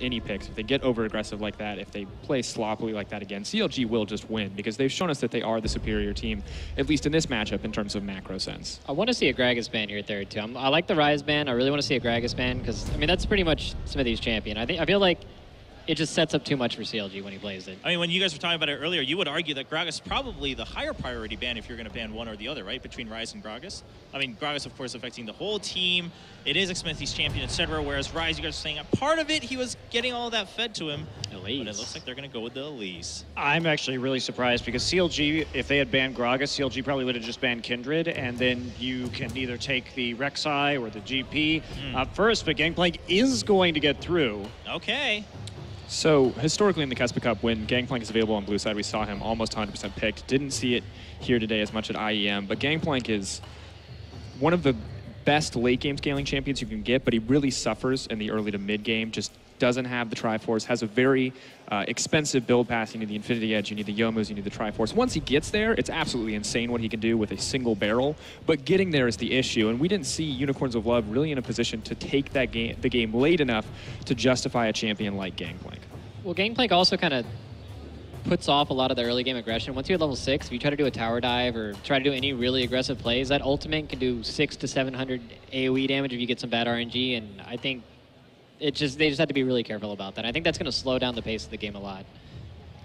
any picks, if they get over-aggressive like that, if they play sloppily like that again, CLG will just win because they've shown us that they are the superior team, at least in this matchup in terms of macro sense. I want to see a Gragas ban here third, too. I like the Rise ban. I really want to see a Gragas ban because, I mean, that's pretty much Smithy's champion. I feel like it just sets up too much for CLG when he plays it. I mean, when you guys were talking about it earlier, you would argue that Gragas is probably the higher priority ban if you're going to ban one or the other, right, between Rise and Gragas? I mean, Gragas, of course, affecting the whole team. It is Smithy's champion, etc. Whereas Rise, you guys are saying a part of it, he was getting all of that fed to him. Elise. But it looks like they're going to go with the Elise. I'm actually really surprised because CLG, if they had banned Gragas, CLG probably would have just banned Kindred, and then you can either take the Rek'Sai or the GP first, but Gangplank is going to get through. Okay. So historically in the Kespa Cup, when Gangplank is available on blue side, we saw him almost 100% picked. Didn't see it here today as much at IEM, but Gangplank is one of the best late game scaling champions you can get, but he really suffers in the early to mid game, just doesn't have the Triforce, has a very expensive build pass. You need the Infinity Edge, you need the Yomus, you need the Triforce. Once he gets there, it's absolutely insane what he can do with a single barrel, but getting there is the issue, and we didn't see Unicorns of Love really in a position to take that the game late enough to justify a champion like Gangplank. Well, Gangplank also kind of puts off a lot of the early game aggression. Once you're at level 6, if you try to do a tower dive or try to do any really aggressive plays, that ultimate can do 600 to 700 AoE damage if you get some bad RNG, and I think they just have to be really careful about that. I think that's going to slow down the pace of the game a lot.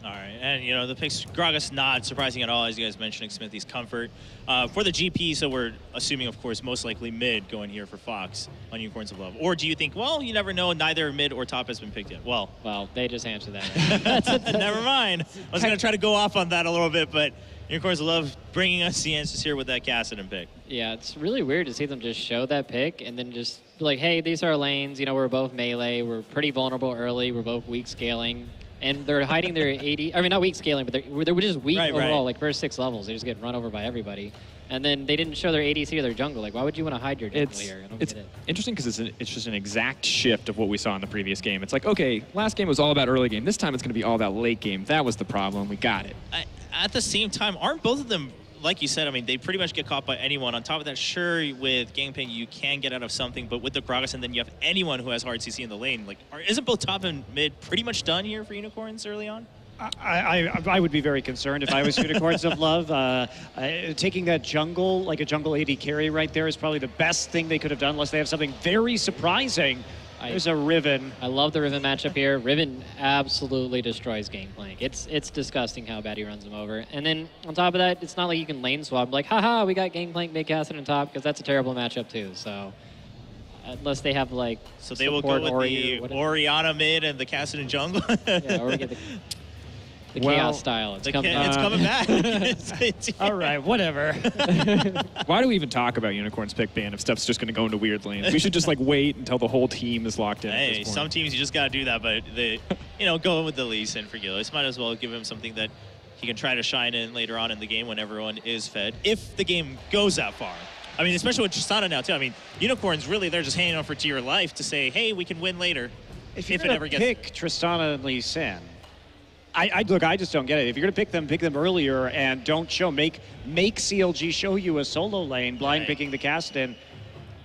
All right, and you know, the picks, Gragas not surprising at all, as you guys mentioned, Smithy's comfort. For the GP, so we're assuming, of course, most likely mid going here for Fox on Unicorns of Love. Or do you think, well, you never know, neither mid or top has been picked yet? Well, they just answered that. Never mind. I was going to try to go off on that a little bit, but Unicorns of Love bringing us the answers here with that Kassadin pick. Yeah, it's really weird to see them just show that pick and then just be like, hey, these are our lanes. You know, we're both melee. We're pretty vulnerable early. We're both weak scaling. And they're hiding their 80, I mean, not weak scaling, but they're just weak overall, like first 6 levels. They just get run over by everybody. And then they didn't show their ADC or their jungle. Like, why would you want to hide your jungle here? I don't get it. Interesting because it's just an exact shift of what we saw in the previous game. It's like, okay, last game was all about early game. This time it's going to be all about late game. That was the problem. We got it. At the same time, aren't both of them, like you said, I mean, they pretty much get caught by anyone. On top of that, sure, with Gangplank, you can get out of something, but with the Gragas, and then you have anyone who has hard CC in the lane. Like, isn't both top and mid pretty much done here for Unicorns early on? I would be very concerned if I was Unicorns of Love. Taking that jungle, like a jungle AD carry right there, is probably the best thing they could have done, unless they have something very surprising. There's a Riven. I love the Riven matchup here. Riven absolutely destroys Gangplank. It's disgusting how bad he runs him over. And then on top of that, it's not like you can lane swap. Like, haha, we got Gangplank, mid Kassadin on top, because that's a terrible matchup too. So unless they have like so they will go with the Orianna mid and the Kassadin jungle. Yeah, or we get the chaos style. It's coming back. All right, whatever. Why do we even talk about Unicorn's pick ban if stuff's just going to go into weird lanes? We should just like wait until the whole team is locked in. Hey, some teams you just got to do that, but going with the Lee Sin for Gillis, might as well give him something that he can try to shine in later on in the game when everyone is fed, if the game goes that far. I mean, especially with Tristana now too. I mean, Unicorns really, they're just hanging on for dear life to say, hey, we can win later. If it ever gets pick Tristana and Lee Sin, look, I just don't get it. If you're going to pick them earlier and don't make CLG show you a solo lane, blind picking the Kassadin,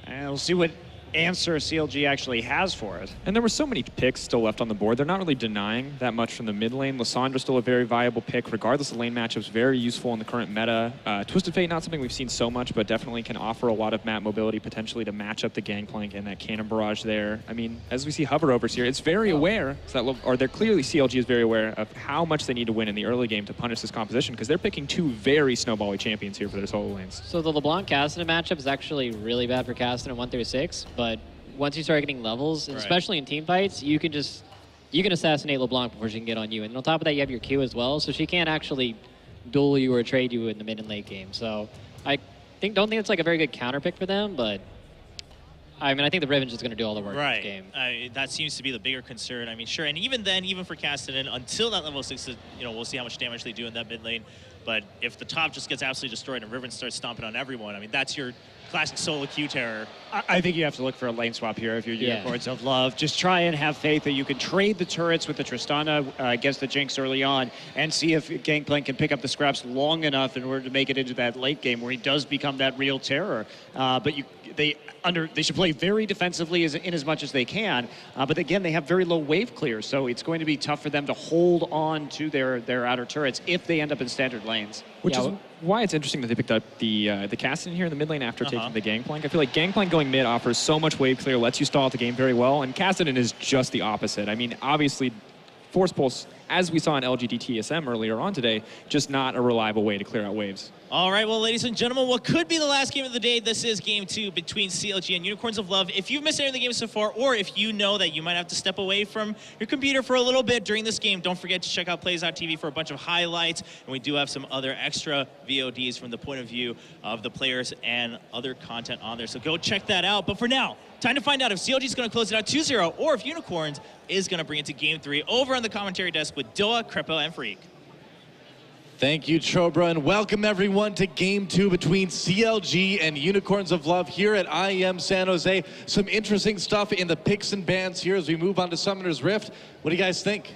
and we'll see what answer CLG actually has for it. And there were so many picks still left on the board. They're not really denying that much from the mid lane. Lysandre's still a very viable pick, regardless of lane matchups, very useful in the current meta. Twisted Fate, not something we've seen so much, but definitely can offer a lot of map mobility potentially to match up the Gangplank and that cannon barrage there. I mean, as we see hoverovers here, it's very aware, they're clearly, CLG is very aware of how much they need to win in the early game to punish this composition, because they're picking 2 very snowbally champions here for their solo lanes. So the LeBlanc Kassadin matchup is actually really bad for Kassadin in 1 through 6, but once you start getting levels, and especially in team fights, you can assassinate LeBlanc before she can get on you. And on top of that, you have your Q as well, so she can't actually duel you or trade you in the mid and late game. So I don't think it's like a very good counter pick for them, but I mean, I think the Riven's just going to do all the work in this game. That seems to be the bigger concern. I mean, sure, and even then, even for Kassadin, until that level 6, we'll see how much damage they do in that mid lane. But if the top just gets absolutely destroyed and Riven starts stomping on everyone, I mean, that's your classic solo Q terror. I think you have to look for a lane swap here if you're Unicorns of Love. Just try and have faith that you can trade the turrets with the Tristana against the Jinx early on and see if Gangplank can pick up the scraps long enough in order to make it into that late game where he does become that real terror. But they should play very defensively in as much as they can. But again, they have very low wave clear, so it's going to be tough for them to hold on to their outer turrets if they end up in standard lanes. Which is why it's interesting that they picked up the Cassidy here in the mid lane after taking the Gangplank. I feel like Gangplank going mid offers so much wave clear, lets you stall out the game very well, and Cassidy is just the opposite. I mean, obviously, Force Pulse, as we saw in LGD TSM earlier on today, just not a reliable way to clear out waves. All right, well, ladies and gentlemen, what could be the last game of the day? This is game 2 between CLG and Unicorns of Love. If you've missed any of the games so far, or if you know that you might have to step away from your computer for a little bit during this game, don't forget to check out Plays.tv for a bunch of highlights. And we do have some other extra VODs from the point of view of the players and other content on there. So go check that out. But for now, time to find out if CLG is going to close it out 2-0 or if Unicorns is going to bring it to game 3 over on the commentary desk with Doa, Crepo, and Freak. Thank you, Chobra, and welcome everyone to Game 2 between CLG and Unicorns of Love here at IEM San Jose. Some interesting stuff in the picks and bans here as we move on to Summoner's Rift. What do you guys think?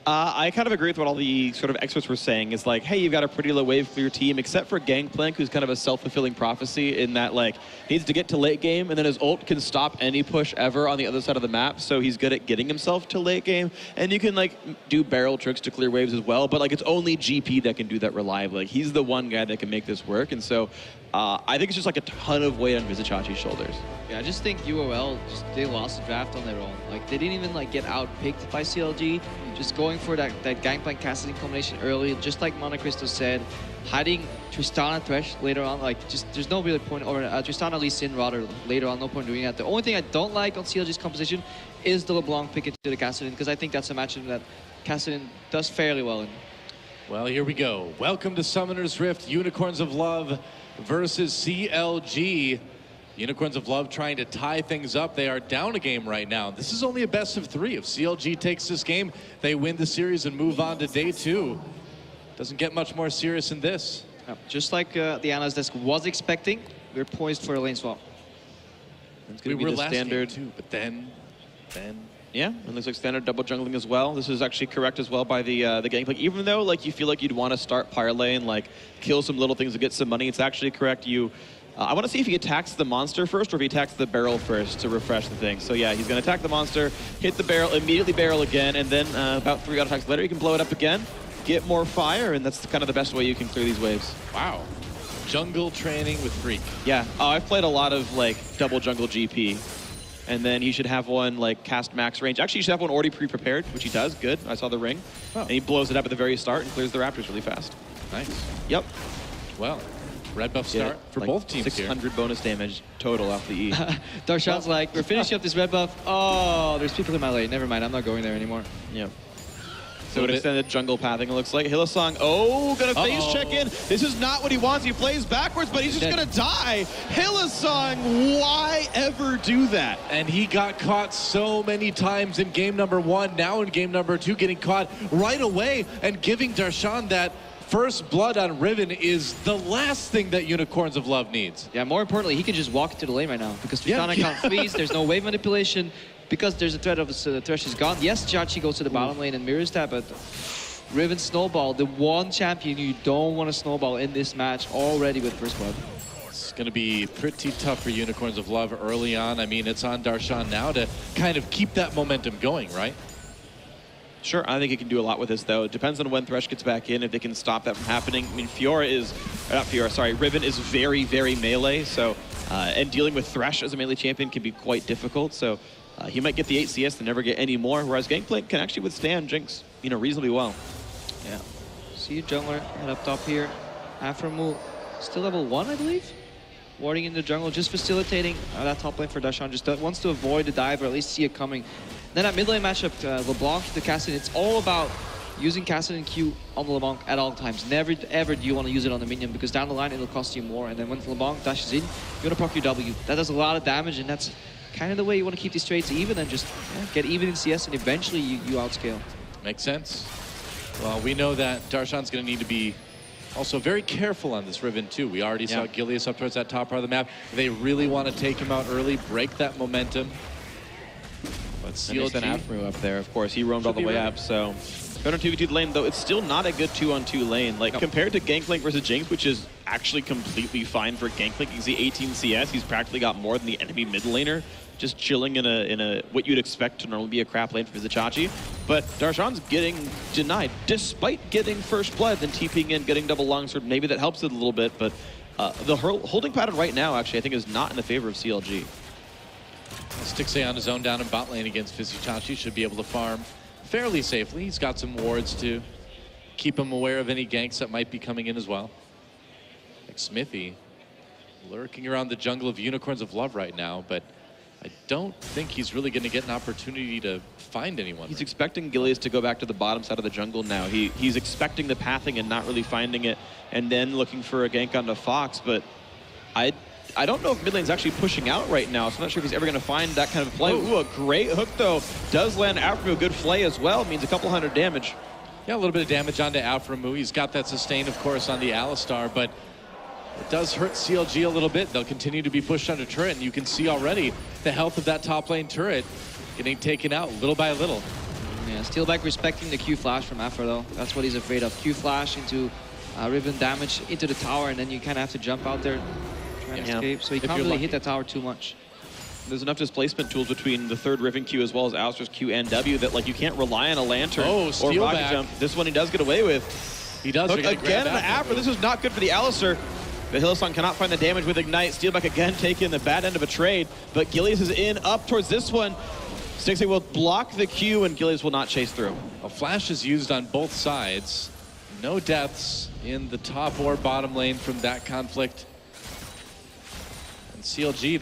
I kind of agree with what all the sort of experts were saying. Is like, hey, you've got a pretty low wave clear team, except for Gangplank, who's kind of a self-fulfilling prophecy in that, like, he needs to get to late game, and then his ult can stop any push ever on the other side of the map, so he's good at getting himself to late game. And you can, like, do barrel tricks to clear waves as well, but, like, it's only GP that can do that reliably. Like, he's the one guy that can make this work, and so I think it's just, like, a ton of weight on Vizichachi's shoulders. Yeah, I just think UOL, they lost the draft on their own. Like, they didn't even, like, get out-picked by CLG. Just going for that Gangplank Cassidy combination early, just like Montecristo said, hiding Tristana Thresh later on, like, just there's no real point, or Tristana Lee Sin rather later on, no point doing that. The only thing I don't like on CLG's composition is the LeBlanc pick into the Cassidy, because I think that's a matchup that Cassidy does fairly well in. Well, here we go. Welcome to Summoner's Rift, Unicorns of Love versus CLG. Unicorns of Love trying to tie things up. They are down a game right now. This is only a best of 3. If CLG takes this game, they win the series and move on to day 2. Doesn't get much more serious than this. Just like the analyst desk was expecting, we're poised for a lane swap. It's We going to were be the last standard. game too, but then. Yeah, and looks like standard double jungling as well. This is actually correct as well by the Gangplank. Even though, like, you feel like you'd want to start parlay and, like, kill some little things to get some money, it's actually correct. I want to see if he attacks the monster first or if he attacks the barrel first to refresh the thing. So yeah, he's going to attack the monster, hit the barrel, immediately barrel again, and then about 3 auto attacks later, you can blow it up again, get more fire, and that's kind of the best way you can clear these waves. Wow. Jungle training with Freak. Yeah, I've played a lot of, like, double jungle GP. And then he should have one, like, cast max range. Actually, he should have one already pre-prepared, which he does. Good. I saw the ring. Oh. And he blows it up at the very start and clears the Raptors really fast. Nice. Yep. Well, red buff start for like both teams 600 here. bonus damage total off the E. Darshan's like, we're finishing up this red buff. Oh, there's people in my lane. Never mind, I'm not going there anymore. Yep. So an extended jungle pathing, it looks like. Hylissang, gonna phase check in. This is not what he wants. He plays backwards, but he's just gonna die. Hylissang, why ever do that? And he got caught so many times in game number 1, now in game number 2, getting caught right away and giving Darshan that first blood on Riven is the last thing that Unicorns of Love needs. Yeah, more importantly, he can just walk into the lane right now because Tristana can't freeze, there's no wave manipulation, because there's a threat of the Thresh is gone. Yes, Chachi goes to the bottom lane and mirrors that, but Riven Snowball, the one champion you don't want to snowball in this match already with first blood. It's going to be pretty tough for Unicorns of Love early on. I mean, it's on Darshan now to kind of keep that momentum going, right? Sure, I think he can do a lot with this, though. It depends on when Thresh gets back in, if they can stop that from happening. I mean, Riven is very, very melee, so, and dealing with Thresh as a melee champion can be quite difficult, so he might get the 8 CS and never get any more, whereas Gangplank can actually withstand Jinx, reasonably well. Yeah. See jungler head up top here. Aframu, still level 1, I believe? Warding in the jungle, just facilitating that top lane for Darshan. Just wants to avoid the dive or at least see it coming. Then that mid lane matchup, LeBlanc to Cassidy, it's all about using Cassidy and Q on the LeBlanc at all times. Never ever do you want to use it on the minion because down the line it'll cost you more. And then when LeBlanc dashes in, you want to proc your W. That does a lot of damage, and that's kind of the way you want to keep these trades even and just get even in CS, and eventually you outscale. Makes sense. Well, we know that Darshan's going to need to be Also very careful on this Riven too. We already saw Gilius up towards that top part of the map. They really want to take him out early, break that momentum. But CLG Afro up there, of course, he roamed all the way up. So better 2v2 lane, though it's still not a good 2-on-2 lane. Like compared to Gangplank versus Jinx, which is actually completely fine for Gangplank. You can see 18 CS. He's practically got more than the enemy mid laner, just chilling in a what you'd expect to normally be a crap lane for Vizicachi. But Darshan's getting denied, despite getting first blood, then TPing in, getting double longsword. Maybe that helps it a little bit, but the holding pattern right now, actually, I think is not in the favor of CLG. Stixxay on his own down in bot lane against Vizicachi should be able to farm fairly safely. He's got some wards to keep him aware of any ganks that might be coming in as well. Like Smithy lurking around the jungle of Unicorns of Love right now, but I don't think he's really going to get an opportunity to find anyone. He's expecting Gilius to go back to the bottom side of the jungle now. He's expecting the pathing and not really finding it, and then looking for a gank onto Fox, but I don't know if mid lane's actually pushing out right now, so I'm not sure if he's ever going to find that kind of play. Ooh, a great hook, though. Does land Aframu a good flay as well. Means a couple hundred damage. Yeah, a little bit of damage onto Aframu. He's got that sustain, of course, on the Alistar, but it does hurt CLG a little bit. They'll continue to be pushed under turret, and you can see already the health of that top lane turret getting taken out little by little. Yeah, Steelback respecting the Q flash from Afra, though. That's what he's afraid of. Q flash into Riven damage into the tower, and then you kind of have to jump out there. To escape, so he can't really hit that tower too much. There's enough displacement tools between the third Riven Q as well as Alistar's Q and W that like you can't rely on a lantern or rocket jump. This one he does get away with. He does. Again, Afra. This was not good for the Alistar. The Hillsong cannot find the damage with Ignite. Steelback again taking the bad end of a trade, but Gilius is in up towards this one. Stixxay will block the Q and Gilius will not chase through. A flash is used on both sides. No deaths in the top or bottom lane from that conflict. CLG,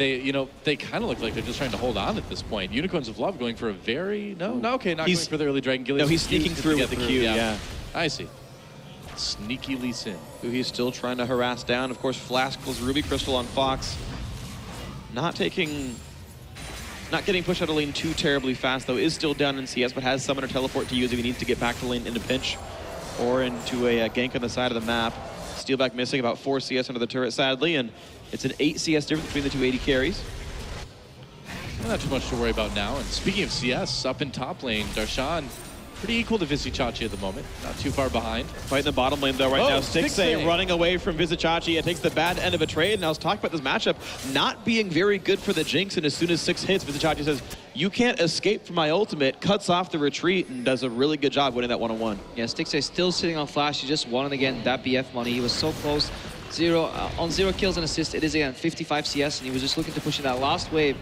they kind of look like they're just trying to hold on at this point. Unicorns of Love going for a very not going for the early Dragon Gilius. No, he's sneaking through with the Q. Yeah, I see. Sneaky Lee Sin, who he's still trying to harass down. Of course, Flask pulls Ruby Crystal on Fox. Not getting pushed out of lane too terribly fast though. Is still down in CS, but has Summoner Teleport to use if he needs to get back to lane in a pinch or into a gank on the side of the map. Steelback missing about 4 CS under the turret, sadly, and it's an 8 CS difference between the two 80 carries. Not too much to worry about now. And speaking of CS, up in top lane, Darshan pretty equal to Vizicachi at the moment. Not too far behind. Fighting the bottom lane though right now. Stixxay running away from Vizicachi. It takes the bad end of a trade. And I was talking about this matchup not being very good for the Jinx. And as soon as 6 hits, Vizicachi says, you can't escape from my ultimate, cuts off the retreat, and does a really good job winning that one-on-one. Yeah, Stixxay still sitting on Flash. He just wanted to get that BF money. He was so close. On 0 kills and assists. It is again 55 CS, and he was just looking to push in that last wave.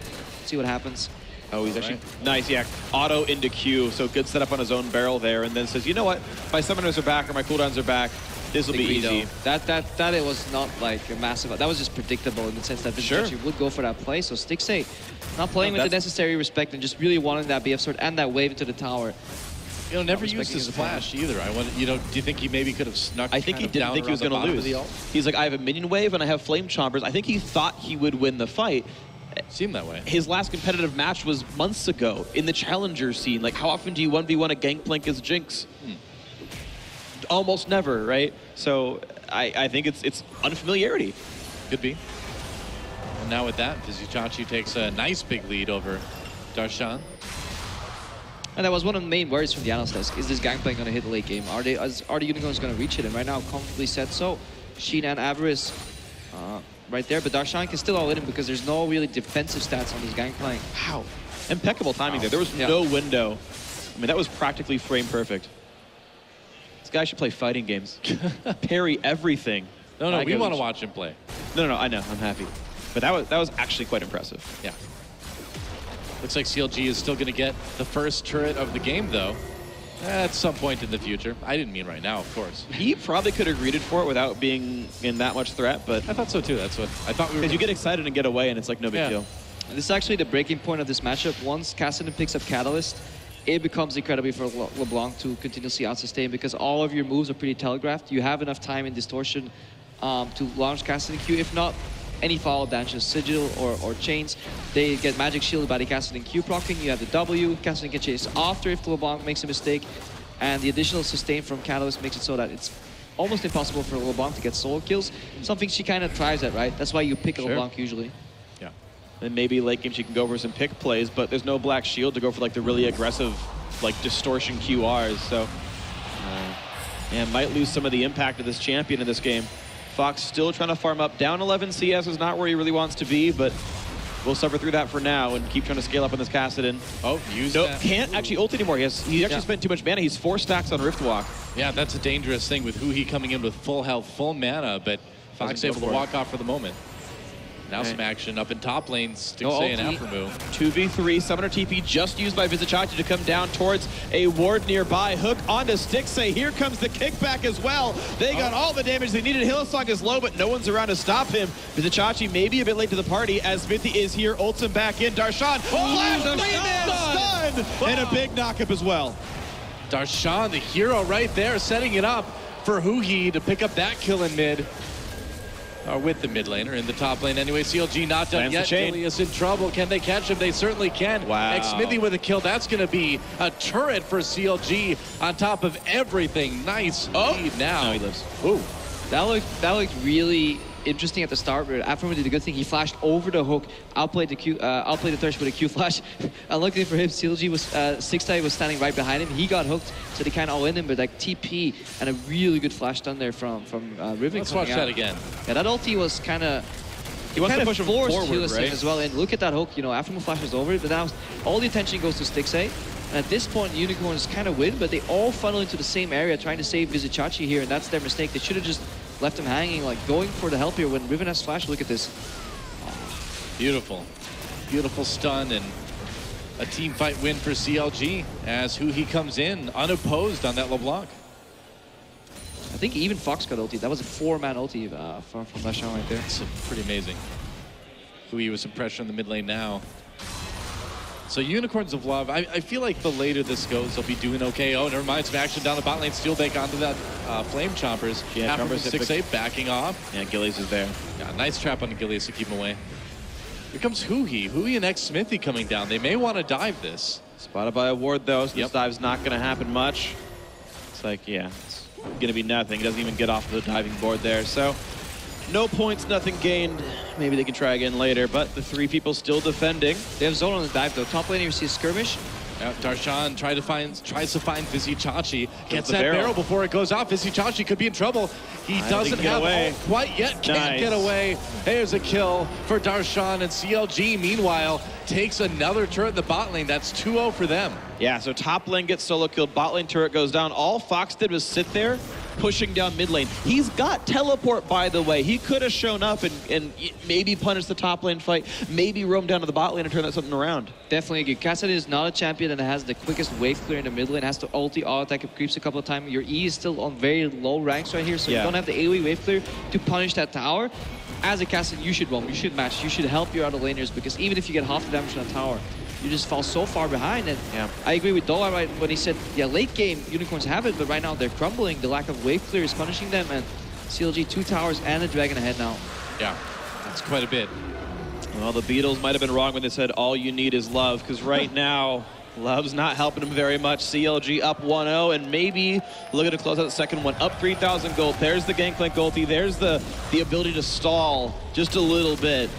See what happens. Oh, he's actually nice, yeah. Auto into Q, so good setup on his own barrel there, and then says, you know what? My summoners are back or my cooldowns are back. This will be easy. That it was not like a massive. That was just predictable in the sense that Vizicachi would go for that play. So Stixxay not playing with the necessary respect and just really wanting that BF sword and that wave into the tower. Never used his flash either. Do you think he maybe could have snuck? I think he didn't think he was going to lose. He's like, I have a minion wave and I have flame chompers. I think he thought he would win the fight. Seemed that way. His last competitive match was months ago in the challenger scene. Like, how often do you 1v1 a Gangplank as Jinx? Almost never, right? So I think it's unfamiliarity. Could be. And now with that, Vizicachi takes a nice big lead over Darshan. And that was one of the main worries from the analyst desk. Is this Gangplank going to hit the late game? Are the Unicorns going to reach it? And right now, comfortably set so. Sheen and Avarice right there, but Darshan can still all-in him because there's no really defensive stats on this Gangplank. Wow. Impeccable timing there. There was no window. I mean, that was practically frame perfect. This guy should play fighting games. Parry everything. No, we want to watch him play. No, I know. I'm happy. But that was actually quite impressive. Yeah. Looks like CLG is still going to get the first turret of the game, though. At some point in the future. I didn't mean right now, of course. He probably could have greeted for it without being in that much threat, but... I thought so, too. That's what I thought we were... Because you get excited and get away, and it's like no big deal. And this is actually the breaking point of this matchup. Once Cassidy picks up Catalyst, it becomes incredibly for LeBlanc to continuously out-sustain because all of your moves are pretty telegraphed. You have enough time in Distortion to launch Cassidy Q. If not, any follow-up damages, Sigil or Chains, they get magic shielded by the Cassidy Q proccing. You have the W, Cassidy can chase after if LeBlanc makes a mistake, and the additional sustain from Catalyst makes it so that it's almost impossible for LeBlanc to get solo kills. Something she kind of thrives at, right? That's why you pick LeBlanc usually. Yeah. And maybe late game she can go for some pick plays, but there's no black shield to go for like the really aggressive, like distortion QRs. So, yeah, might lose some of the impact of this champion in this game. Fox still trying to farm up. Down 11 CS is not where he really wants to be, but we'll suffer through that for now and keep trying to scale up on this Kassadin. Oh, can't actually ult anymore. He actually spent too much mana. He's 4 stacks on Riftwalk. Yeah, that's a dangerous thing with Huhi coming in with full health, full mana, but Fox able to walk off for the moment. Now some action up in top lane, Stixxay and Aframu. 2v3, Summoner TP just used by Vizicsacsi to come down towards a ward nearby. Hook onto Stixxay. Here comes the kickback as well. They got all the damage they needed. Hillsong is low, but no one's around to stop him. Vizicsacsi may be a bit late to the party as Smithy is here, ults him back in. Darshan, flash, stun, and a big knockup as well. Darshan, the hero right there, setting it up for Huhi to pick up that kill in mid. Or with the mid laner in the top lane anyway. CLG not done yet. Gilius in trouble. Can they catch him? They certainly can. Wow. Smithy with a kill. That's going to be a turret for CLG on top of everything. Nice lead now. Now he lives. Ooh. That looked really interesting at the start, but Aframu did a good thing. He flashed over the hook, outplayed the Thresh with a Q flash. Unluckily for him, CLG was Stixxay was standing right behind him. He got hooked, so they kind of all in him, but like TP and a really good flash stun there from Riven. Let's watch that again. Yeah, that ulti was kind of. He wants to push him forward, right? As well, and look at that hook. You know, Aframu flashes over it, but now all the attention goes to Stixxay. And at this point, Unicorns kind of win, but they all funnel into the same area, trying to save Vizicsacsi here, and that's their mistake. They should have just left him hanging, like going for the help here when Riven has flash. Look at this. Beautiful. Beautiful stun and a team fight win for CLG as Huhi comes in unopposed on that LeBlanc. I think even Fox got ulti. That was a 4-man ulti from Darshan right there. That's pretty amazing. Huhi with some pressure in the mid lane now. So Unicorns of Love, I feel like the later this goes, they'll be doing okay. Oh, never mind, some action down the bot lane. Steel Bake onto that Flame Chompers. Yeah, Chompers 6-8 backing off. Yeah, Gilius is there. Yeah, nice trap on Gilius to keep him away. Here comes Huhi. Huhi and Smithy coming down. They may want to dive this. Spotted by a ward though, so this dive's not going to happen much. It's like, yeah, it's going to be nothing. He doesn't even get off the diving board there. So no points, nothing gained. Maybe they can try again later, but the 3 people still defending. They have zone on the dive though. Top lane, you see a skirmish. Yeah, Darshan tries to find Vizicsacsi. Gets that barrel before it goes off. Vizicsacsi could be in trouble. He doesn't have ult quite yet. Can't get away. There's a kill for Darshan, and CLG, meanwhile, takes another turret in the bot lane. That's 2-0 for them. Yeah, so top lane gets solo killed. Bot lane turret goes down. All Fox did was sit there, pushing down mid lane. He's got teleport, by the way. He could have shown up and maybe punished the top lane fight, maybe roam down to the bot lane and turn that something around. Definitely agree. Kassadin is not a champion and has the quickest wave clear in the mid lane. Has to ulti, all attack, it creeps a couple of times. Your E is still on very low ranks right here, so you don't have the AoE wave clear to punish that tower. As a Kassadin, you should roam, you should match, you should help your other laners, because even if you get half the damage on that tower, you just fall so far behind. And I agree with Dola right when he said, yeah, late game Unicorns have it, but right now they're crumbling. The lack of wave clear is punishing them, and CLG 2 towers and a dragon ahead now. Yeah, that's quite a bit. Well, the Beatles might have been wrong when they said all you need is love, because right now love's not helping them very much. CLG up 1-0, and maybe looking to close out the second one, up 3,000 gold. There's the Gangplank ulti. There's the ability to stall just a little bit.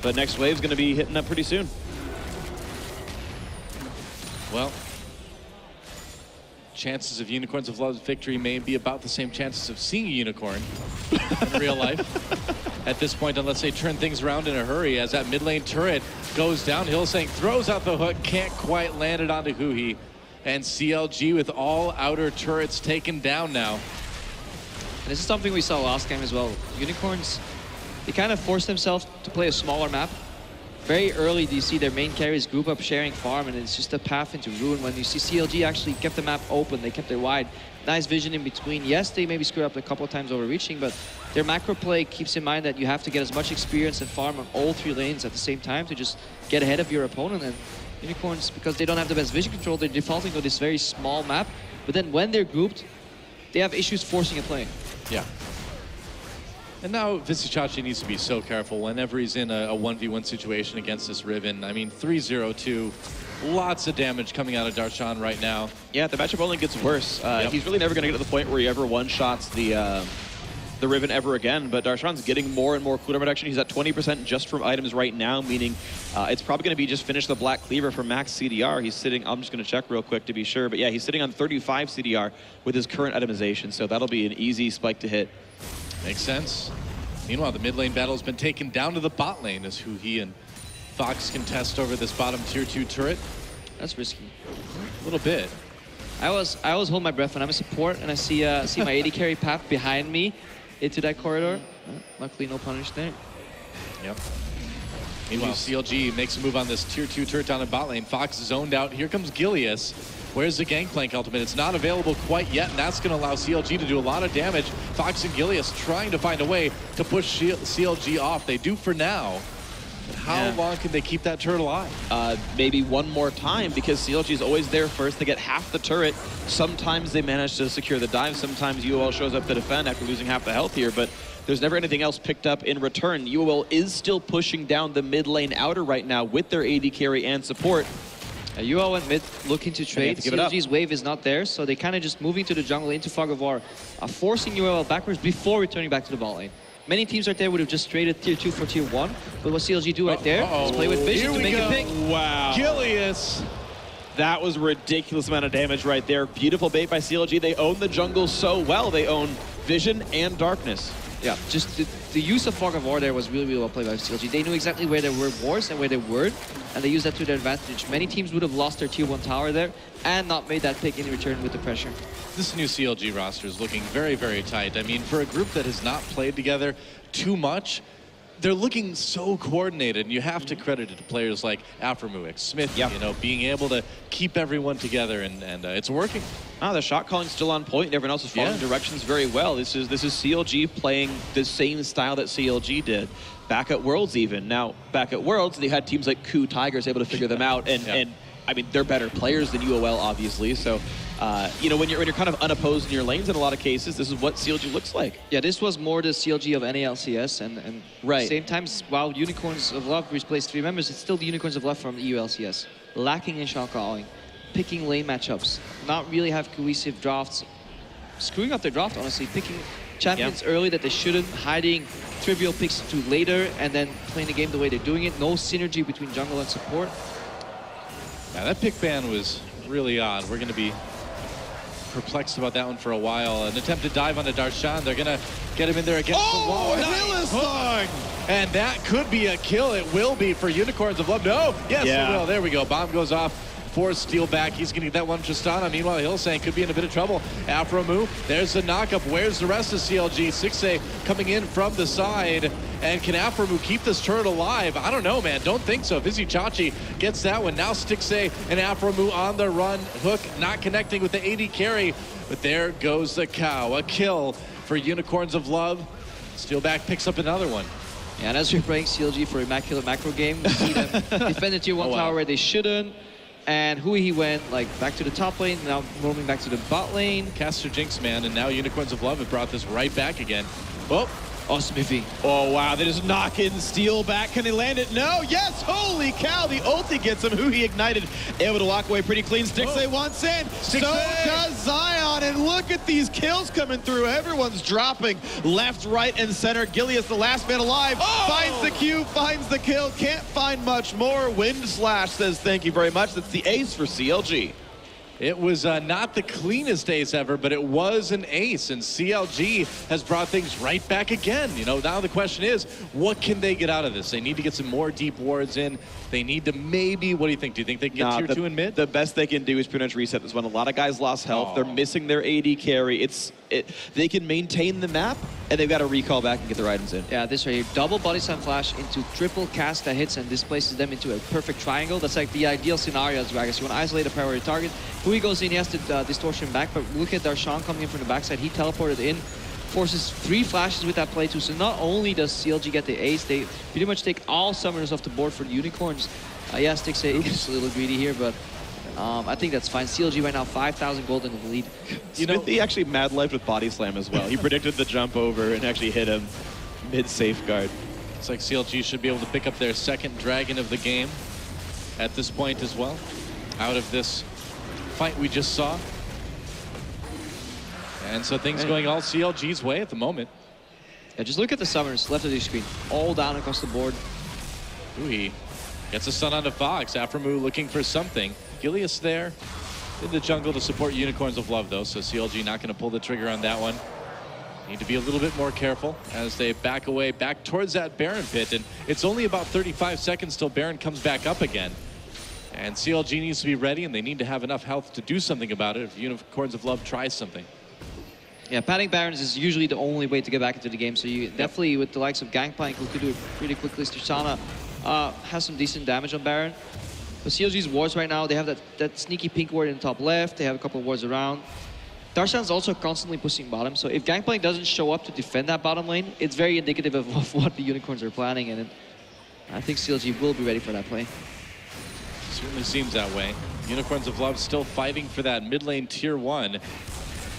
But next wave's going to be hitting up pretty soon. Well, chances of Unicorns of Love's victory may be about the same chances of seeing a unicorn in real life at this point, unless they turn things around in a hurry as that mid lane turret goes down. Hillsang throws out the hook, can't quite land it onto Huhi. And CLG with all outer turrets taken down now. And this is something we saw last game as well. Unicorns, they kind of forced themselves to play a smaller map. Very early, do you see their main carries group up sharing farm, and it's just a path into ruin. When you see CLG actually kept the map open, they kept it wide. Nice vision in between. Yes, they maybe screwed up a couple of times overreaching, but their macro play keeps in mind that you have to get as much experience and farm on all 3 lanes at the same time to just get ahead of your opponent. And Unicorns, because they don't have the best vision control, they're defaulting to this very small map. But then when they're grouped, they have issues forcing a play. Yeah. And now Vizicsacsi needs to be so careful whenever he's in a 1v1 situation against this Riven. I mean, 3-0-2 Lots of damage coming out of Darshan right now. Yeah, the matchup only gets worse. He's really never going to get to the point where he ever one-shots the Riven ever again, but Darshan's getting more and more cooldown reduction. He's at 20% just from items right now, meaning it's probably going to be just finish the Black Cleaver for max CDR. He's sitting, I'm just going to check real quick to be sure, but yeah, he's sitting on 35 CDR with his current itemization, so that'll be an easy spike to hit. Makes sense. Meanwhile, the mid lane battle has been taken down to the bot lane as he and Fox contest over this bottom tier 2 turret. That's risky. A little bit. I always hold my breath when I'm a support and I see my AD carry path behind me into that corridor. Luckily, no punish there. Yep. Meanwhile, CLG makes a move on this tier 2 turret down in bot lane. Fox zoned out. Here comes Gilius. Where's the Gangplank ultimate? It's not available quite yet, and that's going to allow CLG to do a lot of damage. Fox and Gilius trying to find a way to push CLG off. They do for now. But how long can they keep that turret alive? Maybe one more time, because CLG is always there first. They get half the turret. Sometimes they manage to secure the dive. Sometimes UOL shows up to defend after losing half the health here, but there's never anything else picked up in return. UOL is still pushing down the mid lane outer right now with their AD carry and support. UOL went mid looking to trade. CLG's wave is not there, so they kind of just moving to the jungle into Fog of War, forcing UOL backwards before returning back to the bot lane. Many teams right there would have just traded tier 2 for tier 1, but what CLG do right there is play with vision to make a pick. Wow. Gilius. That was a ridiculous amount of damage right there. Beautiful bait by CLG. They own the jungle so well. They own vision and darkness. Yeah, just the use of Fog of War there was really, really well played by CLG. They knew exactly where there were wards and where they weren't, and they used that to their advantage. Many teams would have lost their tier 1 tower there and not made that pick in return with the pressure. This new CLG roster is looking very, very tight. I mean, for a group that has not played together too much, they're looking so coordinated, and you have to credit it to players like Aframuix, Smith, you know, being able to keep everyone together, and it's working. The shot calling's still on point, and everyone else is following directions very well. This is CLG playing the same style that CLG did back at Worlds even. Now, back at Worlds, they had teams like KU Tigers able to figure them out, and I mean, they're better players than UOL, obviously, so you know, when you're kind of unopposed in your lanes in a lot of cases, this is what CLG looks like. Yeah, this was more the CLG of NALCS, and at the same time, while Unicorns of Love replaced 3 members, it's still the Unicorns of Love from the ULCS. Lacking in shot calling, picking lane matchups, not really have cohesive drafts, screwing up their draft, honestly, picking champions early that they shouldn't, hiding trivial picks to later, and then playing the game the way they're doing it. No synergy between jungle and support. Yeah, that pick ban was really odd. We're going to be perplexed about that one for a while. An attempted dive onto Darshan. They're going to get him in there against the wall. Nice. And that could be a kill. It will be for Unicorns of Love. No, yes, it will. There we go. Bomb goes off. Force steal back. He's going to get that one Tristana. Meanwhile, Hillsang could be in a bit of trouble. Aframu, there's the knockup. Where's the rest of CLG? 6A coming in from the side. And can Aframu keep this turret alive? I don't know, man. Don't think so. Vizichachi gets that one. Now Stixay and Aframu on the run. Hook not connecting with the AD carry. But there goes the cow. A kill for Unicorns of Love. Steelback picks up another one. Yeah, and as we're playing CLG for Immaculate Macro game, we see them defend the tier 1 tower where they shouldn't. And he went like back to the top lane, now roaming back to the bot lane. Caster Jinx, man, and now Unicorns of Love have brought this right back again. Oh, Smithy. Oh, wow. They just knock in steel back. Can they land it? No. Yes. Holy cow. The ulti gets him. Who he ignited. Able to walk away pretty clean. Stixay wants in. So does Zion. And look at these kills coming through. Everyone's dropping left, right, and center. Gilius, the last man alive, finds the Q, finds the kill. Can't find much more. Wind Slash says thank you very much. That's the ace for CLG. It was not the cleanest ace ever, but it was an ace, and CLG has brought things right back again. You know, now the question is, what can they get out of this? They need to get some more deep wards in. They need to maybe, what do you think? Do you think they can get tier 2 in mid? The best they can do is pretty much reset this one. A lot of guys lost health. They're missing their AD carry. They can maintain the map, and they've got to recall back and get their items in. Yeah, this right here. Double body slam flash into triple cast that hits and displaces them into a perfect triangle. That's like the ideal scenario as Gragas. You want to isolate a priority target. Hui goes in, he has to distortion back, but look at Darshan coming in from the backside. He teleported in, forces 3 flashes with that play too. So not only does CLG get the ace, they pretty much take all summoners off the board for the Unicorns. Yeah, Stixay is a little greedy here, but I think that's fine. CLG right now 5,000 gold in the lead. Smithy actually mad life with body slam as well. He predicted the jump over and actually hit him mid safeguard. It's like CLG should be able to pick up their second dragon of the game at this point as well. out of this fight we just saw. And so things going all CLG's way at the moment. Yeah, just look at the summoners left of your screen. All down across the board. He gets a stun onto Fox. Aframu looking for something. Gilius there in the jungle to support Unicorns of Love, though, so CLG not going to pull the trigger on that one. Need to be a little bit more careful as they back away, back towards that Baron pit. And it's only about 35 seconds till Baron comes back up again. And CLG needs to be ready, and they need to have enough health to do something about it if Unicorns of Love tries something. Yeah, padding Barons is usually the only way to get back into the game. So you definitely, with the likes of Gangplank, who could do it pretty quickly, Tristana has some decent damage on Baron. But CLG's wards right now, they have that sneaky pink ward in the top left. They have a couple of wards around. Darshan's also constantly pushing bottom. So if Gangplank doesn't show up to defend that bottom lane, it's very indicative of what the Unicorns are planning. And I think CLG will be ready for that play. Certainly seems that way. Unicorns of Love still fighting for that mid lane tier 1.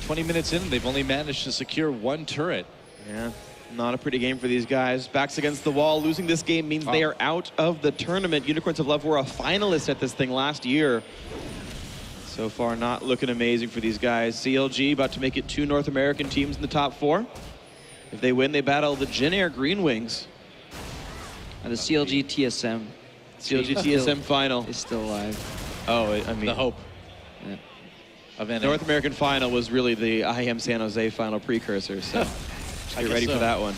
20 minutes in, they've only managed to secure 1 turret. Yeah, not a pretty game for these guys. Backs against the wall. Losing this game means they are out of the tournament. Unicorns of Love were a finalist at this thing last year. So far, not looking amazing for these guys. CLG about to make it 2 North American teams in the top 4. If they win, they battle the Jin Air Green Wings. And the CLG TSM. CLG TSM final. Is still alive. Oh, I mean. The hope. Yeah. Of NA. North American final was really the IEM San Jose final precursor, so just get ready for that one.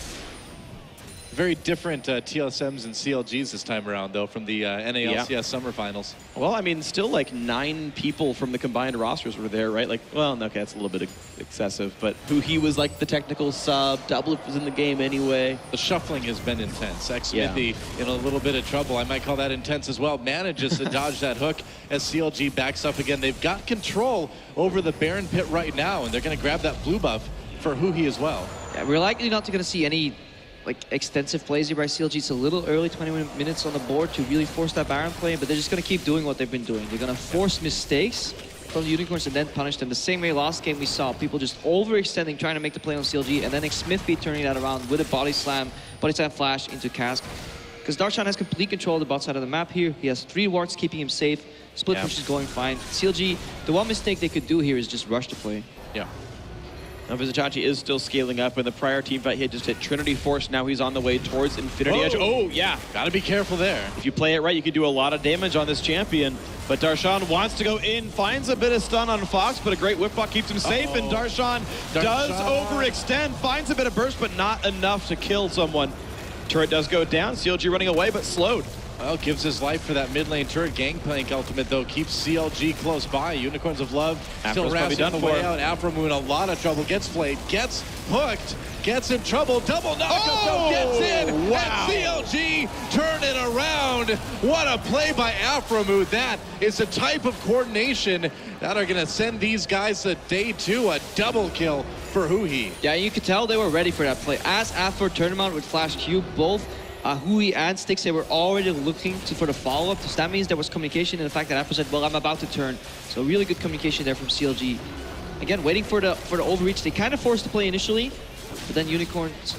Very different TSMs and CLGs this time around, though, from the NALCS Summer Finals. Well, I mean, still like 9 people from the combined rosters were there, right? Like, well, okay, that's a little bit excessive, but he was like the technical sub, Doublelift was in the game anyway. The shuffling has been intense. Xmithy in a little bit of trouble. I might call that intense as well. Manages to dodge that hook as CLG backs up again. They've got control over the Baron pit right now, and they're going to grab that blue buff for Huhi as well. Yeah, we're likely not going to see any extensive plays here by CLG. It's a little early, 20 minutes on the board to really force that Baron play, but they're just going to keep doing what they've been doing. They're going to force mistakes from the Unicorns and then punish them. The same way last game we saw people just overextending, trying to make the play on CLG, and then Xmithy turning that around with a body slam flash into Cask. Because Darshan has complete control of the bot side of the map here. He has 3 wards keeping him safe. Split push is going fine. CLG, the one mistake they could do here is just rush the play. Yeah. Now Vizicachi is still scaling up. In the prior team fight, he had just hit Trinity Force. Now he's on the way towards Infinity Edge. Oh, yeah. Gotta be careful there. If you play it right, you can do a lot of damage on this champion. But Darshan wants to go in, finds a bit of stun on Fox, but a great whip block keeps him safe. And Darshan does overextend, finds a bit of burst, but not enough to kill someone. Turret does go down. CLG running away, but slowed. Well, gives his life for that mid lane turret. Gangplank ultimate, though, keeps CLG close by. Unicorns of Love still rasping the way out. Aframu in a lot of trouble. Gets played, gets hooked, gets in trouble. Double knockup, gets in. Wow. And CLG turn it around. What a play by Aframu. That is the type of coordination that are going to send these guys to day 2. A double kill for Huhi. Yeah, you could tell they were ready for that play. As after tournament with Flash Cube, both Huhi and Styx, they were already looking for the follow-up. So that means there was communication, and the fact that Afro said, well, I'm about to turn. So really good communication there from CLG. Again, waiting for the overreach. They kind of forced the play initially, but then Unicorns,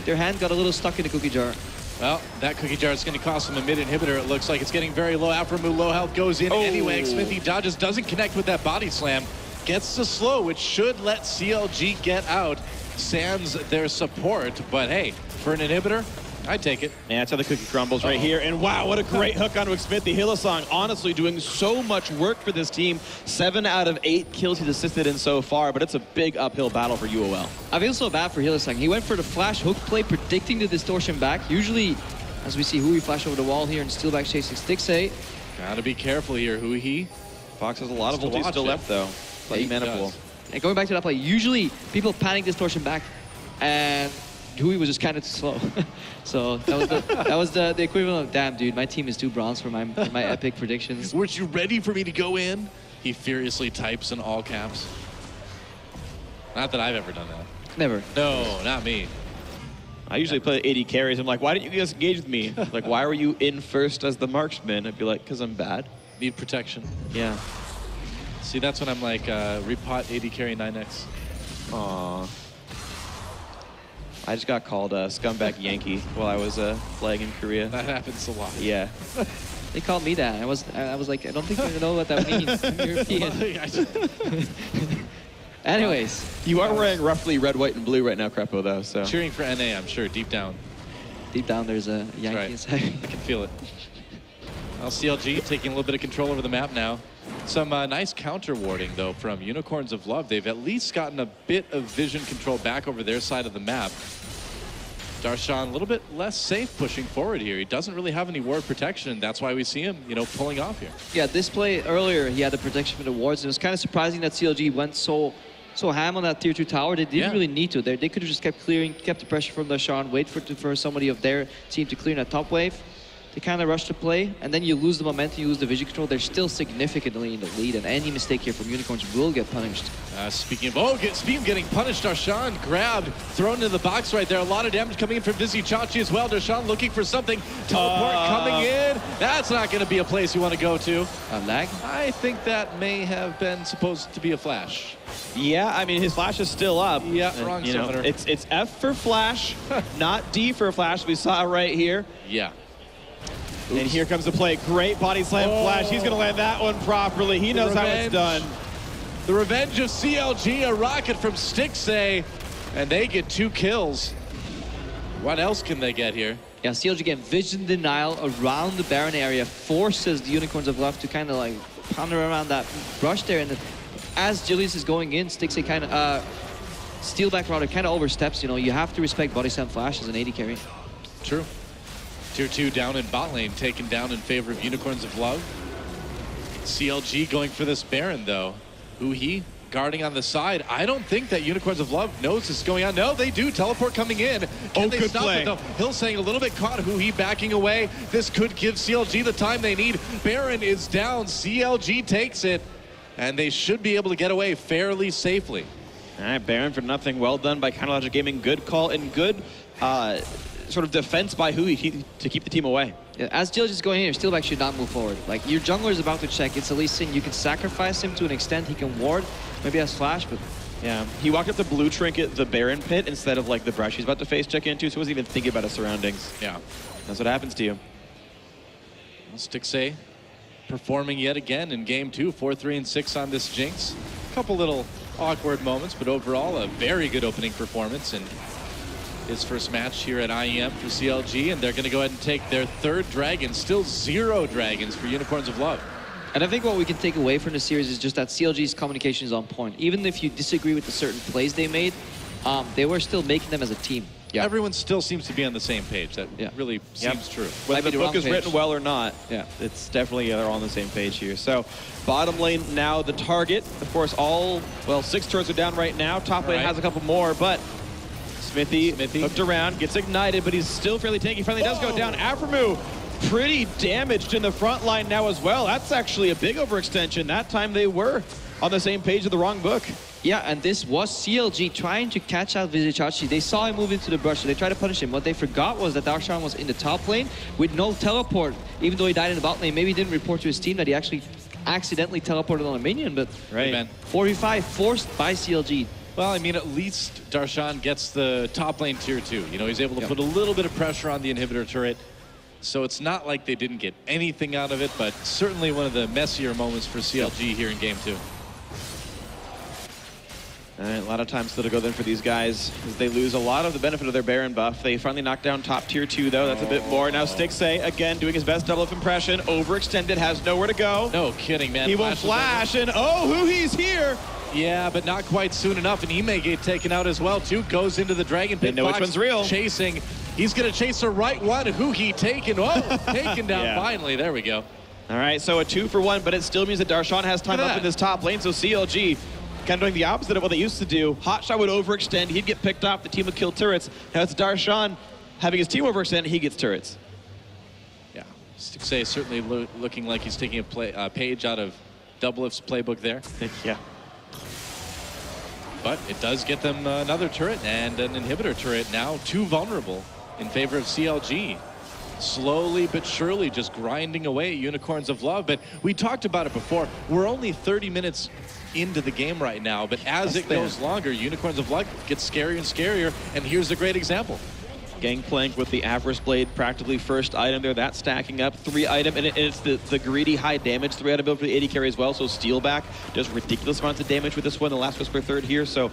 their hand got a little stuck in the cookie jar. Well, that cookie jar is going to cost him a mid inhibitor. It looks like it's getting very low. Aframu, low health, goes in anyway. Xmithy dodges, doesn't connect with that body slam. Gets the slow, which should let CLG get out. Sans their support, but hey, for an inhibitor, I'd take it. Yeah, that's how the cookie crumbles right here. And wow, what a great hook onto Xmithy. Hylissang honestly doing so much work for this team. 7 out of 8 kills he's assisted in so far, but it's a big uphill battle for UOL. I feel so bad for Hylissang. He went for the flash hook play, predicting the distortion back. Usually, as we see Huhi flash over the wall here and still back chasing Styx. Gotta be careful here, Huhi. Fox has a lot of ulti still left, though. Plenty mana pool. And going back to that play, usually people panic distortion back, and Huhi was just kind of too slow. So that was the equivalent of, damn, dude, my team is too bronze for my epic predictions. Weren't you ready for me to go in? He furiously types in all caps. Not that I've ever done that. Never. No, not me. I usually play 80 carries. I'm like, why didn't you guys engage with me? Like, why were you in first as the marksman? I'd be like, because I'm bad. Need protection. Yeah. See, that's when I'm like, repot 80 carry 9x. Aww. I just got called a scumbag Yankee while I was flagging Korea. That happens a lot. Yeah. They called me that. I was like, I don't think you know what that means. I'm European. Anyways. You are wearing roughly red, white, and blue right now, Crepo, though. So Cheering for NA, I'm sure, deep down. Deep down, there's a Yankee right. inside. I can feel it. Well, CLG taking a little bit of control over the map now. Some nice counter warding, though, from Unicorns of Love. They've at least gotten a bit of vision control back over their side of the map. Darshan a little bit less safe pushing forward here. He doesn't really have any ward protection, and that's why we see him, you know, pulling off here. Yeah, this play earlier, he had the protection from the wards. It was kind of surprising that CLG went so ham on that tier 2 tower. They didn't really need to. They could have just kept clearing, kept the pressure from Darshan, wait for somebody of their team to clear in that top wave. They kind of rush the play, and then you lose the momentum, you lose the vision control. They're still significantly in the lead, and any mistake here from Unicorns will get punished. Speaking of getting punished, Darshan grabbed, thrown into the box right there. A lot of damage coming in from Dizzy Chachi as well. Darshan looking for something. Teleport coming in. That's not going to be a place you want to go to. Lag? I think that may have been supposed to be a flash. yeah, I mean, his flash is still up. Yeah, wrong You know, summoner. it's F for flash, not D for flash. We saw it right here. Yeah. And here comes the play. Great body slam flash. He's going to land that one properly. He knows how it's done. The revenge of CLG, a rocket from Stixay, and they get 2 kills. What else can they get here? Yeah, CLG again, vision denial around the Baron area forces the Unicorns of Love to kind of like ponder around that brush there. And then as Julius is going in, Stixay kind of, steal back router kind of oversteps. You know, you have to respect body slam flash as an AD carry. True. Tier 2 down in bot lane, taken down in favor of Unicorns of Love. CLG going for this Baron, though. Uhi guarding on the side. I don't think that Unicorns of Love knows this is going on. No, they do. Teleport coming in. Can they good stop play. it, though? Hill saying a little bit caught. Uhi backing away. This could give CLG the time they need. Baron is down. CLG takes it. And they should be able to get away fairly safely. All right, Baron for nothing. Well done by Logic Gaming. Good call and good sort of defense by Hui to keep the team away. Yeah, as Jilj is going in, your Steelback should not move forward. Like, your jungler is about to check. It's Lee Sin. You can sacrifice him to an extent. He can ward. Maybe has flash, but... Yeah, he walked up the blue trinket, the Baron pit, instead of like the brush he's about to face check into, so he wasn't even thinking about his surroundings. Yeah. That's what happens to you. Well, Stixay performing yet again in game 2, 4-3 and 6 on this Jinx. A couple little awkward moments, but overall a very good opening performance. And his first match here at IEM for CLG, and they're going to go ahead and take their 3rd dragon. Still 0 dragons for Unicorns of Love. And I think what we can take away from the series is just that CLG's communication is on point. Even if you disagree with the certain plays they made, they were still making them as a team. Yeah. Everyone still seems to be on the same page. That really seems true. Whether the book is written well or not, yeah, it's definitely they're all on the same page here. So bottom lane now the target. Of course, all, well, 6 turrets are down right now. Top lane has a couple more, but Smithy hooked around, gets ignited, but he's still fairly tanky. Finally does go down. Aphromoo pretty damaged in the front line now as well. That's actually a big overextension. That time they were on the same page of the wrong book. Yeah, and this was CLG trying to catch out Vizichachi. They saw him move into the brush, so they tried to punish him. What they forgot was that Darshan was in the top lane with no teleport. Even though he died in the bot lane, maybe he didn't report to his team that he actually accidentally teleported on a minion, but 4v5 forced by CLG. Well, I mean, at least Darshan gets the top lane tier 2. You know, he's able to put a little bit of pressure on the inhibitor turret. So it's not like they didn't get anything out of it, but certainly one of the messier moments for CLG here in game 2. All right, a lot of time still to go then for these guys as they lose a lot of the benefit of their Baron buff. They finally knocked down top tier 2 though. That's a bit more. Now Stixay again doing his best double up impression. Overextended, has nowhere to go. No kidding, man. He will flash and he's here. Yeah, but not quite soon enough, and he may get taken out as well too. Goes into the Dragon Pit. They know which one's real. Chasing. He's going to chase the right one. Who he taken? Oh, taken down finally. There we go. All right, so a 2-for-1, but it still means that Darshan has time up in this top lane. So CLG kind of doing the opposite of what they used to do. Hotshot would overextend. He'd get picked off. The team would kill turrets. Now it's Darshan having his team overextend. He gets turrets. Yeah, Stixay certainly looking like he's taking a page out of Doublelift's playbook there. Yeah. But it does get them another turret and an inhibitor turret, now 2 vulnerable in favor of CLG. Slowly but surely just grinding away at Unicorns of Love. But we talked about it before. We're only 30 minutes into the game right now, but as it goes longer, Unicorns of Love gets scarier and scarier. And here's a great example. Gangplank with the Avarice Blade, practically first item there. That's stacking up. 3 item, and it's the greedy high damage 3 item build for the 80 carry as well. So Steelback does ridiculous amounts of damage with this one, the Last Whisper third here. So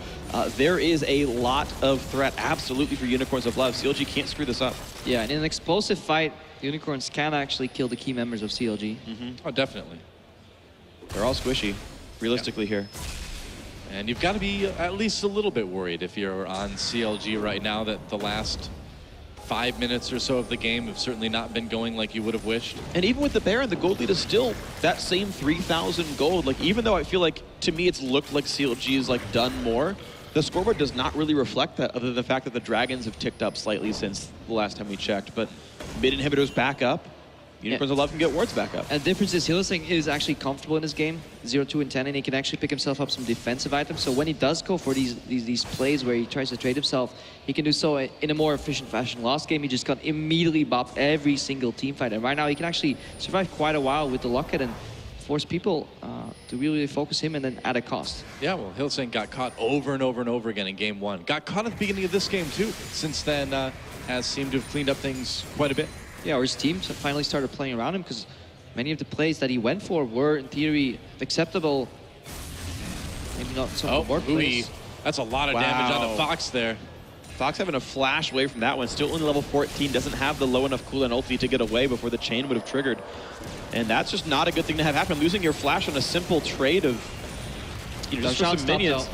there is a lot of threat absolutely for Unicorns of Love. CLG can't screw this up. Yeah, and in an explosive fight, Unicorns can actually kill the key members of CLG. Oh, definitely. They're all squishy, realistically here. And you've got to be at least a little bit worried if you're on CLG right now that the last 5 minutes or so of the game have certainly not been going like you would have wished. And even with the Baron, the gold lead is still that same 3,000 gold. Like, even though I feel like, to me, it's looked like CLG has like done more, the scoreboard does not really reflect that, other than the fact that the Dragons have ticked up slightly since the last time we checked. But mid inhibitors back up. Unicorns of Love can get wards back up. And the difference is Hylissang is actually comfortable in this game, 0, 2, and 10, and he can actually pick himself up some defensive items. So when he does go for these plays where he tries to trade himself, he can do so in a more efficient fashion. Last game, he just got immediately bopped every single team fight. And right now, he can actually survive quite a while with the Locket and force people to really focus him and then at a cost. Yeah, well, Hylissang got caught over and over and over again in game 1. Got caught at the beginning of this game, too. Since then, has seemed to have cleaned up things quite a bit. Yeah, or his team finally started playing around him because many of the plays that he went for were, in theory, acceptable. Maybe not some of the board plays. That's a lot of damage on the Fox there. Fox having a flash away from that one. Still only level 14, doesn't have the low enough cooldown ulti to get away before the chain would have triggered. And that's just not a good thing to have happen. Losing your flash on a simple trade of, you know, just for some minions.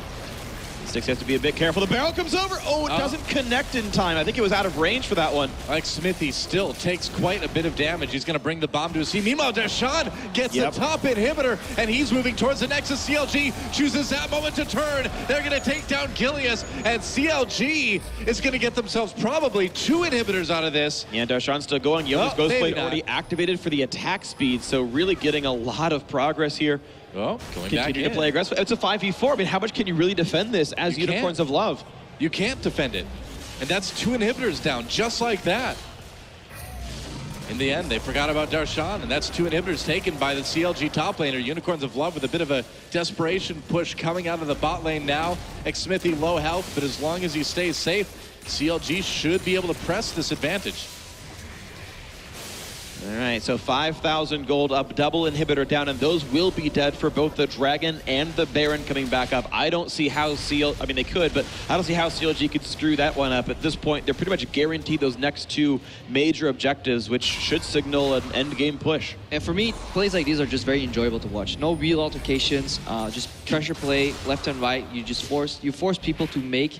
Sticks has to be a bit careful. The barrel comes over. Oh, it doesn't connect in time. I think it was out of range for that one. Like Smithy still takes quite a bit of damage. He's going to bring the bomb to his team. Meanwhile, Dashawn gets the top inhibitor, and he's moving towards the Nexus. CLG chooses that moment to turn. They're going to take down Gilius, and CLG is going to get themselves probably 2 inhibitors out of this. Yeah, Dashawn's still going. Yoda's Ghost Blade already activated for the attack speed, so really getting a lot of progress here. Oh, going back Continue to play aggressive. It's a 5v4. I mean, how much can you really defend this as Unicorns of Love? You can't defend it. And that's 2 inhibitors down, just like that. In the end, they forgot about Darshan, and that's 2 inhibitors taken by the CLG top laner. Unicorns of Love with a bit of a desperation push coming out of the bot lane now. Xmithy low health, but as long as he stays safe, CLG should be able to press this advantage. All right, so 5,000 gold up, double inhibitor down, and those will be dead for both the Dragon and the Baron coming back up. I don't see how I mean, they could, but I don't see how CLG could screw that one up. At this point, they're pretty much guaranteed those next 2 major objectives, which should signal an end game push. And for me, plays like these are just very enjoyable to watch. No real altercations, just pressure play, left and right. You force people to make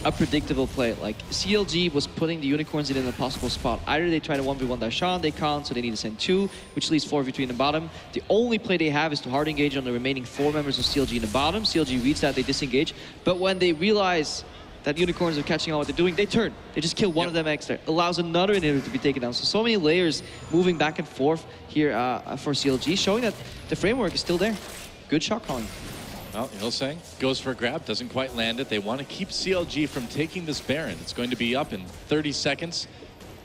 a predictable play. Like CLG was putting the Unicorns in an impossible spot. Either they try to 1v1 Darshan, they can't, so they need to send 2, which leaves 4v3 in the bottom. The only play they have is to hard engage on the remaining 4 members of CLG in the bottom. CLG reads that, they disengage. But when they realize that Unicorns are catching on what they're doing, they turn. They just kill one of them extra. Allows another inhibitor to be taken down. So many layers moving back and forth here for CLG, showing that the framework is still there. Good shot calling. Well, Hylissang goes for a grab, doesn't quite land it. They want to keep CLG from taking this Baron. It's going to be up in 30 seconds.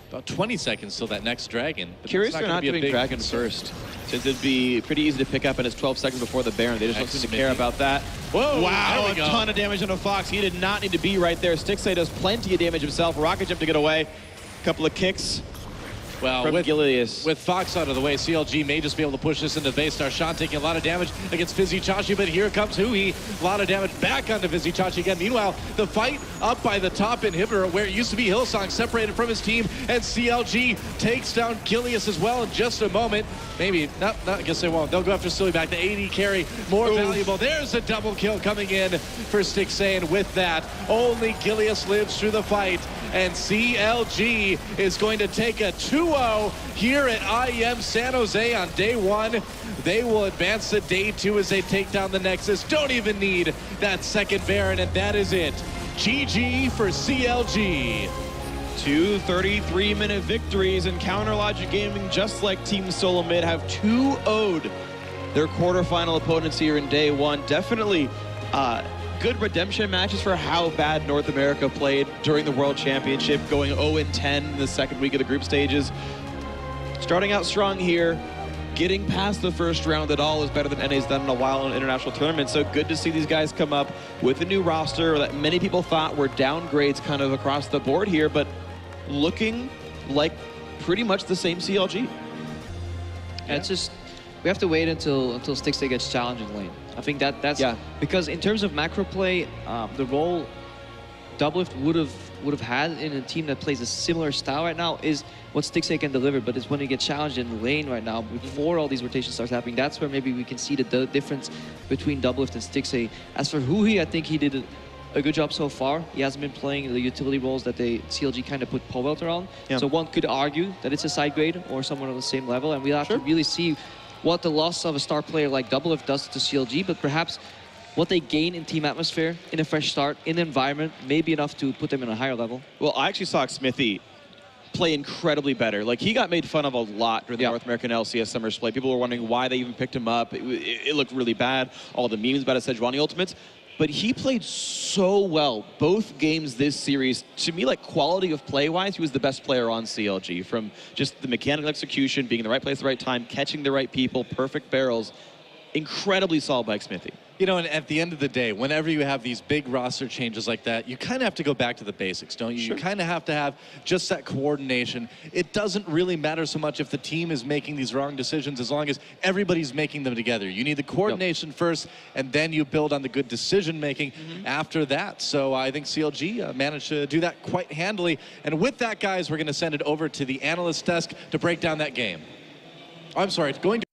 About 20 seconds till that next Dragon. Curious they're not doing Dragon first, since it'd be pretty easy to pick up, and it's 12 seconds before the Baron. They just don't seem to care about that. Whoa, wow, a ton of damage on a Fox. He did not need to be right there. Stixay does plenty of damage himself. Rocket jump to get away. Couple of kicks. Well, with Fox out of the way, CLG may just be able to push this into the base. Darshan taking a lot of damage against Vizichachi, but here comes Hui. A lot of damage back onto Vizichachi again. Meanwhile, the fight up by the top inhibitor, where it used to be Hylissang separated from his team, and CLG takes down Gilius as well in just a moment. Maybe, not, I guess they won't. They'll go after Sillyback, the 80 carry, more valuable. There's a double kill coming in for Stixay, and with that, only Gilius lives through the fight, and CLG is going to take a 2-0 here at IEM San Jose on day 1. They will advance to day 2 as they take down the Nexus. Don't even need that second Baron, and that is it. GG for CLG. 2 33-minute victories, and Counter Logic Gaming, just like Team Solo Mid, have 2-0'd their quarterfinal opponents here in day 1. Definitely good redemption matches for how bad North America played during the World Championship, going 0-10 in the second week of the group stages. Starting out strong here, getting past the first round at all is better than NA's done in a while in international tournaments. So good to see these guys come up with a new roster that many people thought were downgrades kind of across the board here, but looking like pretty much the same CLG. Yeah. It's just, we have to wait until Stixay gets challenged in lane. I think that's because in terms of macro play, the role Doublelift would have had in a team that plays a similar style right now is what Stixay can deliver, but it's when they get challenged in lane right now before all these rotations starts happening. That's where maybe we can see the difference between Doublelift and Stixay. As for Huhi, I think he did a good job so far. He hasn't been playing the utility roles that CLG kind of put Povelt on. Yeah. So one could argue that it's a side grade or someone on the same level, and we'll have to really see what the loss of a star player like Doublelift does to CLG, but perhaps what they gain in team atmosphere, in a fresh start, in the environment, may be enough to put them in a higher level. Well, I actually saw Smithy play incredibly better. Like, he got made fun of a lot during the North American LCS Summer Split. People were wondering why they even picked him up. It looked really bad. All the memes about his Sejuani ultimates. But he played so well both games this series. To me, like, quality of play-wise, he was the best player on CLG. From just the mechanical execution, being in the right place at the right time, catching the right people, perfect barrels. Incredibly solid by Smithy. You know, and at the end of the day, whenever you have these big roster changes like that, you kind of have to go back to the basics, don't you? Sure. You kind of have to have just that coordination. It doesn't really matter so much if the team is making these wrong decisions as long as everybody's making them together. You need the coordination first, and then you build on the good decision-making after that. So I think CLG managed to do that quite handily. And with that, guys, we're going to send it over to the analyst desk to break down that game. I'm sorry, it's going to